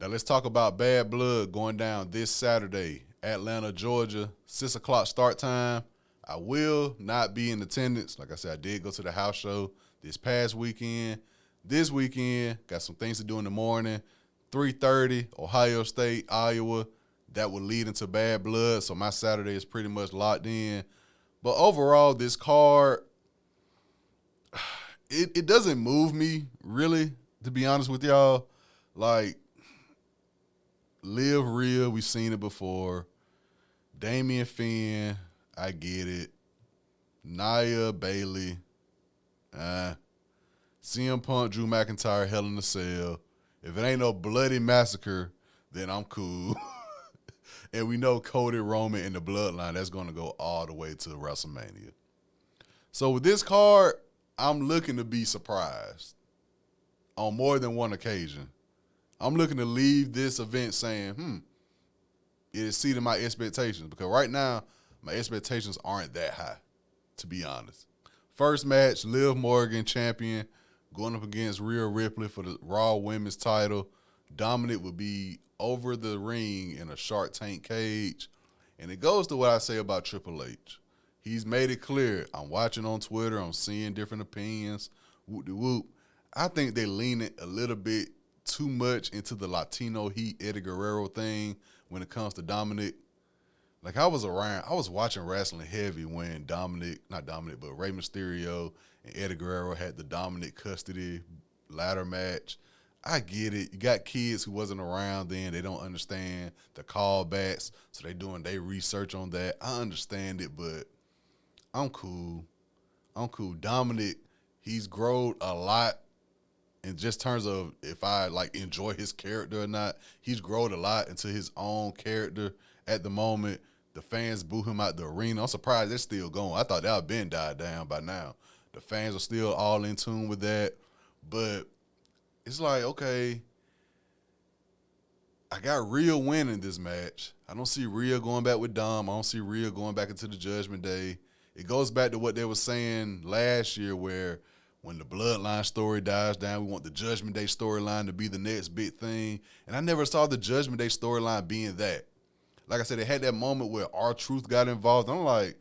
Now let's talk about Bad Blood going down this Saturday, Atlanta, Georgia, 6 o'clock start time. I will not be in attendance. Like I said, I did go to the house show this past weekend. This weekend, got some things to do in the morning. 3:30, Ohio State, Iowa. That will lead into Bad Blood, so my Saturday is pretty much locked in. But overall, this card, it doesn't move me, really, to be honest with y'all. Like, Liv Rhea, we've seen it before. Damian Finn, I get it. Nia, Bayley. CM Punk, Drew McIntyre, Hell in a Cell. If it ain't no bloody massacre, then I'm cool. And we know Cody, Roman, and the Bloodline, that's going to go all the way to WrestleMania. So with this card, I'm looking to be surprised on more than one occasion. I'm looking to leave this event saying, it exceeded my expectations. Because right now, my expectations aren't that high, to be honest. First match, Liv Morgan, champion, going up against Rhea Ripley for the Raw Women's title. Dominic would be over the ring in a Shark Tank cage. And it goes to what I say about Triple H. He's made it clear. I'm watching on Twitter. I'm seeing different opinions. Whoop-de-whoop. I think they lean it a little bit too much into the Latino Heat Eddie Guerrero thing when it comes to Dominic. Like, I was watching wrestling heavy when Rey Mysterio and Eddie Guerrero had the Dominic custody ladder match. I get it. You got kids who wasn't around then. They don't understand the callbacks, so they doing their research on that. I understand it, but I'm cool. Dominic, he's grown a lot in just terms of if I, enjoy his character or not. He's grown a lot into his own character at the moment. The fans boo him out the arena. I'm surprised they're still going. I thought that would have been died down by now. The fans are still all in tune with that. But it's like, okay, I got Rhea winning this match. I don't see Rhea going back with Dom. I don't see Rhea going back into the Judgment Day. It goes back to what they were saying last year where when the Bloodline story dies down, we want the Judgment Day storyline to be the next big thing. And I never saw the Judgment Day storyline being that. Like I said, they had that moment where R-Truth got involved. I'm like,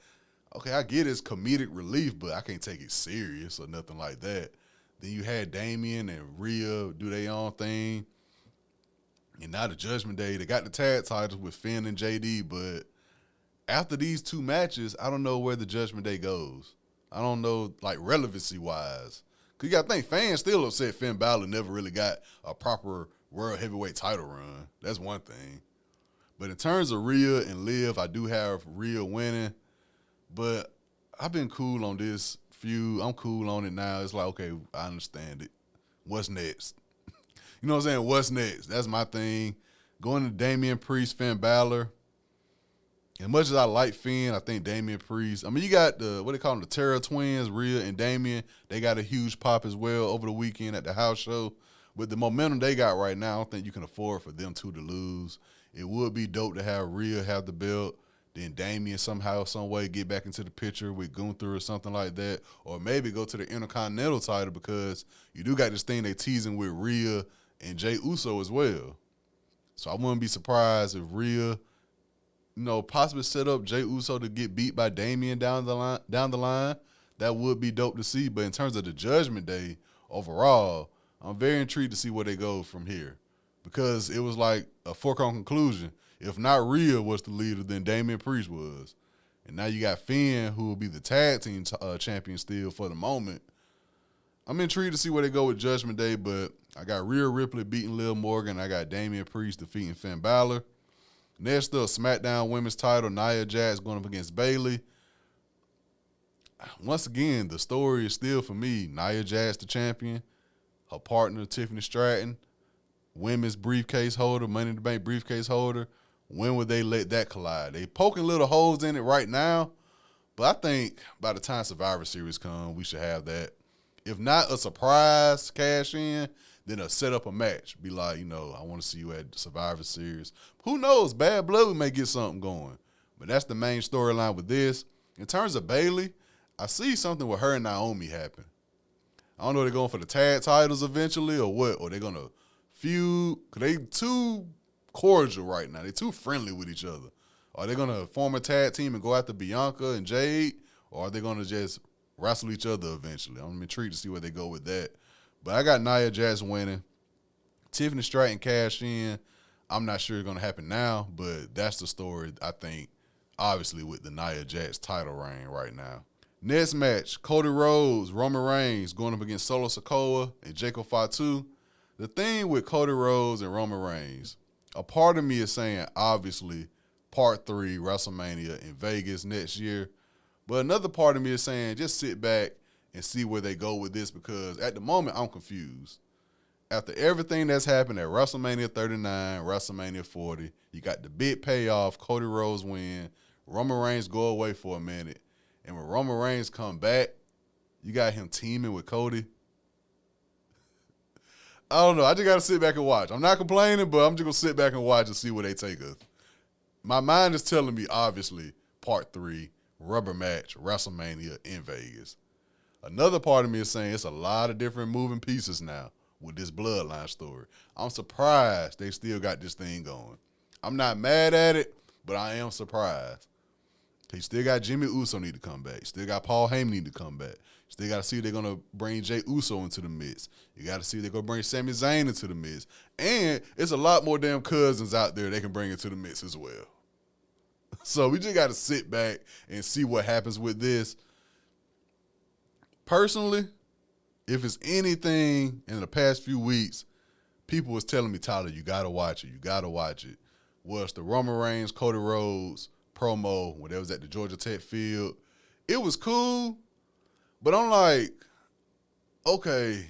okay, I get it's comedic relief, but I can't take it serious or nothing like that. Then you had Damian and Rhea do their own thing. And now the Judgment Day, they got the tag titles with Finn and JD, but after these two matches, I don't know where the Judgment Day goes. I don't know, relevancy-wise. Because you got to think, fans still upset Finn Balor never really got a proper World Heavyweight title run. That's one thing. But in terms of Rhea and Liv, I do have Rhea winning. But I've been cool on this feud. I'm cool on it now. It's like, okay, I understand it. What's next? You know what I'm saying? What's next? That's my thing. Going to Damian Priest, Finn Balor. As much as I like Finn, I think Damian Priest. I mean, you got what they call them, the Terror Twins, Rhea and Damian. They got a huge pop as well over the weekend at the house show. With the momentum they got right now, I don't think you can afford for them two to lose. It would be dope to have Rhea have the belt, then Damian somehow, some way get back into the picture with Gunther or something like that, or maybe go to the Intercontinental title because you do got this thing they teasing with Rhea and Jey Uso as well. So I wouldn't be surprised if Rhea, possibly set up Jey Uso to get beat by Damian down the line. That would be dope to see. But in terms of the Judgment Day overall, I'm very intrigued to see where they go from here. Because it was like a foregone conclusion. If not Rhea was the leader, then Damian Priest was. And now you got Finn, who will be the tag team champion still for the moment. I'm intrigued to see where they go with Judgment Day, but I got Rhea Ripley beating Liv Morgan. I got Damian Priest defeating Finn Balor. Next up, SmackDown Women's title, Nia Jax going up against Bayley. Once again, the story is still for me, Nia Jax the champion, her partner Tiffany Stratton, women's briefcase holder, Money in the Bank briefcase holder. When would they let that collide? They poking little holes in it right now, but I think by the time Survivor Series come, we should have that. If not a surprise cash in, then set up a match. Be like, I want to see you at Survivor Series. Who knows? Bad Blood may get something going. But that's the main storyline with this. In terms of Bayley, I see something with her and Naomi happen. I don't know if they're going for the tag titles eventually or what, or they're going to feud? Because they too cordial right now. They too friendly with each other. Are they going to form a tag team and go after Bianca and Jade? Or are they going to just wrestle each other eventually? I'm intrigued to see where they go with that. But I got Nia Jax winning. Tiffany Stratton cash in. I'm not sure it's going to happen now, but that's the story, I think, obviously, with the Nia Jax title reign right now. Next match, Cody Rhodes, Roman Reigns going up against Solo Sikoa and Jacob Fatu. The thing with Cody Rhodes and Roman Reigns, a part of me is saying, obviously, Part 3, WrestleMania in Vegas next year. But another part of me is saying, just sit back and see where they go with this, because at the moment, I'm confused. After everything that's happened at WrestleMania 39, WrestleMania 40, you got the big payoff, Cody Rhodes win, Roman Reigns go away for a minute, and when Roman Reigns come back, you got him teaming with Cody. I don't know. I just got to sit back and watch. I'm not complaining, but I'm just going to sit back and watch and see where they take us. My mind is telling me, obviously, Part 3, rubber match, WrestleMania in Vegas. Another part of me is saying it's a lot of different moving pieces now with this Bloodline story. I'm surprised they still got this thing going. I'm not mad at it, but I am surprised. He still got Jimmy Uso need to come back. Still got Paul Heyman need to come back. Still got to see if they're going to bring Jey Uso into the mix. You got to see if they're going to bring Sami Zayn into the mix. And it's a lot more damn cousins out there they can bring into the mix as well. So we just got to sit back and see what happens with this. Personally, if it's anything in the past few weeks, people was telling me, Tyler, you got to watch it. You got to watch it. Was the Roman Reigns, Cody Rhodes promo when they was at the Georgia Tech field. It was cool, but I'm like, okay,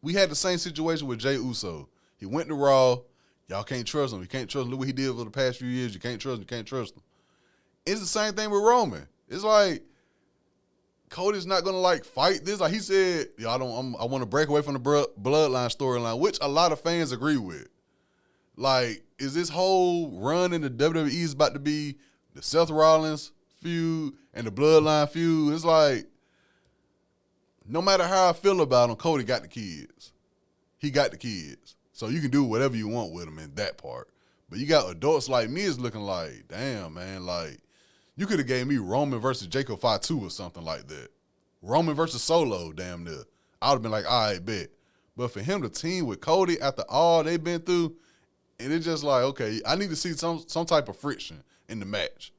we had the same situation with Jey Uso. He went to Raw. Y'all can't trust him. You can't trust him. Look what he did for the past few years. You can't trust him. You can't trust him. It's the same thing with Roman. It's like, Cody's not gonna like fight this. Like he said, I want to break away from the Bloodline storyline, which a lot of fans agree with. Like, is this whole run in the WWE is about to be the Seth Rollins feud and the Bloodline feud? It's like, no matter how I feel about him, Cody got the kids. He got the kids, so you can do whatever you want with him in that part. But you got adults like me is looking like, damn man, like. You could have gave me Roman versus Jacob Fatu or something like that. Roman versus Solo, damn near. I would have been like, all right, bet. But for him to team with Cody after all they've been through, and it's just like, okay, I need to see some type of friction in the match.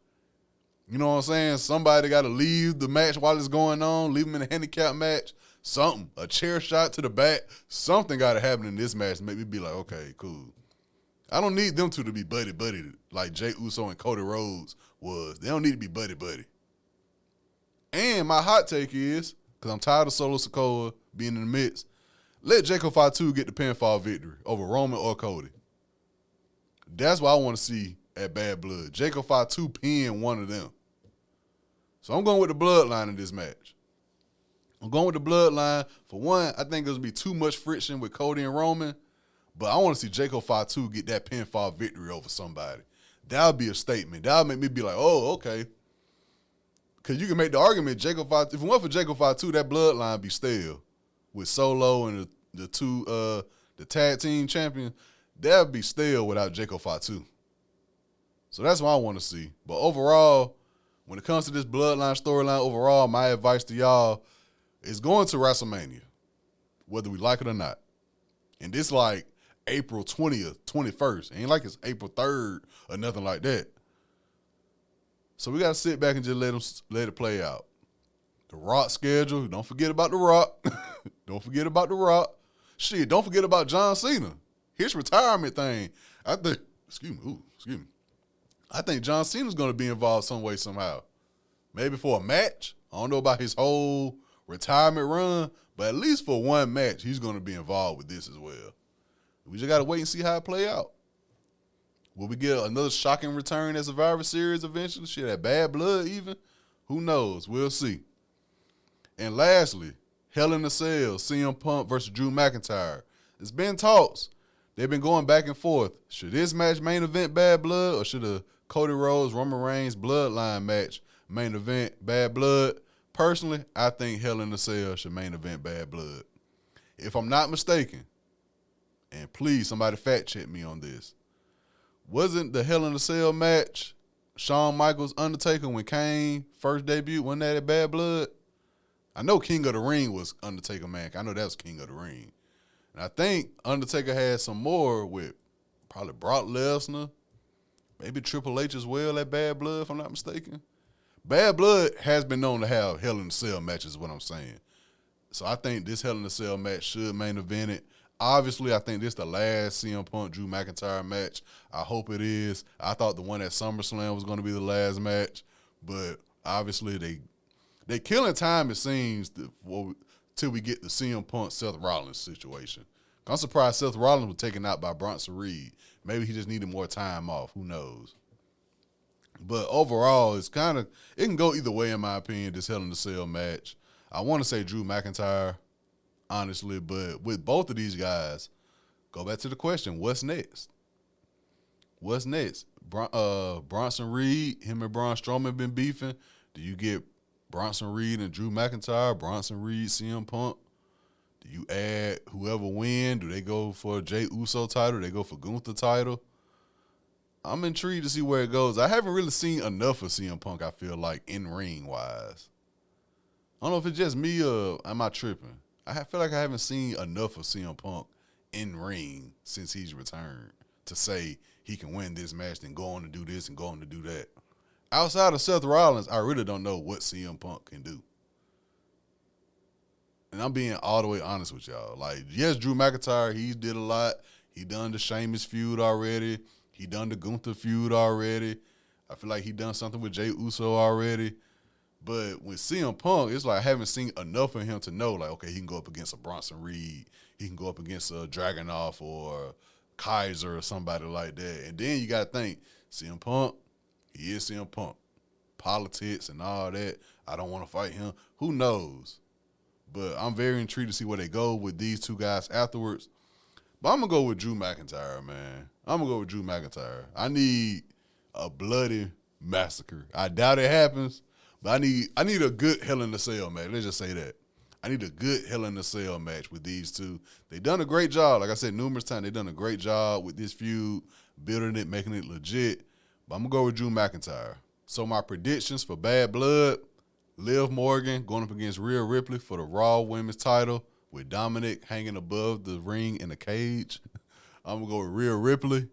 You know what I'm saying? Somebody got to leave the match while it's going on, leave them in a handicap match, something, a chair shot to the back. Something got to happen in this match to make me be like, okay, cool. I don't need them two to be buddy-buddy like Jey Uso and Cody Rhodes was. They don't need to be buddy-buddy. And my hot take is, because I'm tired of Solo Sikoa being in the mix, let Jacob Fatu get the pinfall victory over Roman or Cody. That's what I want to see at Bad Blood. Jacob Fatu pin one of them. So I'm going with the Bloodline in this match. I'm going with the Bloodline. For one, I think there's going to be too much friction with Cody and Roman. But I want to see Jacob Fatu get that pinfall victory over somebody. That would be a statement. That would make me be like, oh, okay. Because you can make the argument, Jacob Fatu, if it weren't for Jacob Fatu, that Bloodline be stale. With Solo and the two, the tag team champions, that would be stale without Jacob Fatu. So that's what I want to see. But overall, when it comes to this Bloodline storyline, overall, my advice to y'all is going to WrestleMania, whether we like it or not. And this like April 20th, 21st. Ain't like it's April 3rd or nothing like that. So we got to sit back and just let it play out. The Rock schedule, don't forget about The Rock. Don't forget about The Rock. Shit, don't forget about John Cena. His retirement thing. I think, excuse me. I think John Cena's going to be involved some way, somehow. Maybe for a match. I don't know about his whole retirement run, but at least for one match, he's going to be involved with this as well. We just got to wait and see how it play out. Will we get another shocking return at Survivor Series eventually? Shit, at Bad Blood even? Who knows? We'll see. And lastly, Hell in a Cell, CM Punk versus Drew McIntyre. It's been talks. They've been going back and forth. Should this match main event Bad Blood, or should a Cody Rhodes, Roman Reigns Bloodline match main event Bad Blood? Personally, I think Hell in a Cell should main event Bad Blood. If I'm not mistaken, and please, somebody fact check me on this. Wasn't the Hell in a Cell match Shawn Michaels Undertaker when Kane first debuted? Wasn't that at Bad Blood? I know King of the Ring was Undertaker Mankind. I know that was King of the Ring. And I think Undertaker had some more with probably Brock Lesnar, maybe Triple H as well at Bad Blood, if I'm not mistaken. Bad Blood has been known to have Hell in a Cell matches, is what I'm saying. So I think this Hell in a Cell match should main event it. Obviously, I think this is the last CM Punk Drew McIntyre match. I hope it is. I thought the one at SummerSlam was going to be the last match, but obviously they killing time, it seems, till we get the CM Punk Seth Rollins situation. I'm surprised Seth Rollins was taken out by Bronson Reed. Maybe he just needed more time off. Who knows? But overall, it can go either way in my opinion, this Hell in a Cell match. I want to say Drew McIntyre, honestly, but with both of these guys, go back to the question, what's next? What's next? Bronson Reed, him and Braun Strowman been beefing. Do you get Bronson Reed and Drew McIntyre, Bronson Reed, CM Punk? Do you add whoever win? Do they go for Jey Uso title? Do they go for Gunther title? I'm intrigued to see where it goes. I haven't really seen enough of CM Punk, I feel like, in-ring wise. I don't know if it's just me or am I tripping. I feel like I haven't seen enough of CM Punk in-ring since he's returned to say he can win this match and go on to do this and go on to do that. Outside of Seth Rollins, I really don't know what CM Punk can do. And I'm being all the way honest with y'all. Like, yes, Drew McIntyre, he did a lot. He done the Sheamus feud already. He done the Gunther feud already. I feel like he done something with Jey Uso already. But with CM Punk, it's like I haven't seen enough of him to know, like, okay, he can go up against a Bronson Reed. He can go up against a Dragunov or Kaiser or somebody like that. And then you got to think, CM Punk, he is CM Punk. Politics and all that. I don't want to fight him. Who knows? But I'm very intrigued to see where they go with these two guys afterwards. But I'm going to go with Drew McIntyre, man. I'm going to go with Drew McIntyre. I need a bloody massacre. I doubt it happens, but I need a good Hell in a Cell match. Let's just say that. I need a good Hell in a Cell match with these two. They done a great job. Like I said numerous times, they done a great job with this feud, building it, making it legit. But I'm going to go with Drew McIntyre. So my predictions for Bad Blood, Liv Morgan going up against Rhea Ripley for the Raw Women's title with Dominic hanging above the ring in a cage. I'm going to go with Rhea Ripley.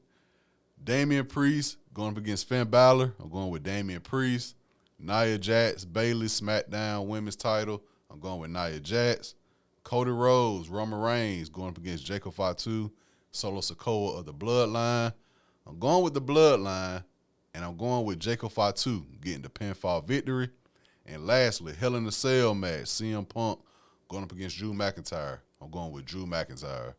Damian Priest going up against Finn Balor. I'm going with Damian Priest. Nia Jax, Bayley, SmackDown Women's title. I'm going with Nia Jax. Cody Rhodes, Roman Reigns going up against Jacob Fatu, Solo Sikoa of the Bloodline. I'm going with the Bloodline, and I'm going with Jacob Fatu getting the pinfall victory. And lastly, Hell in a Cell match, CM Punk going up against Drew McIntyre. I'm going with Drew McIntyre.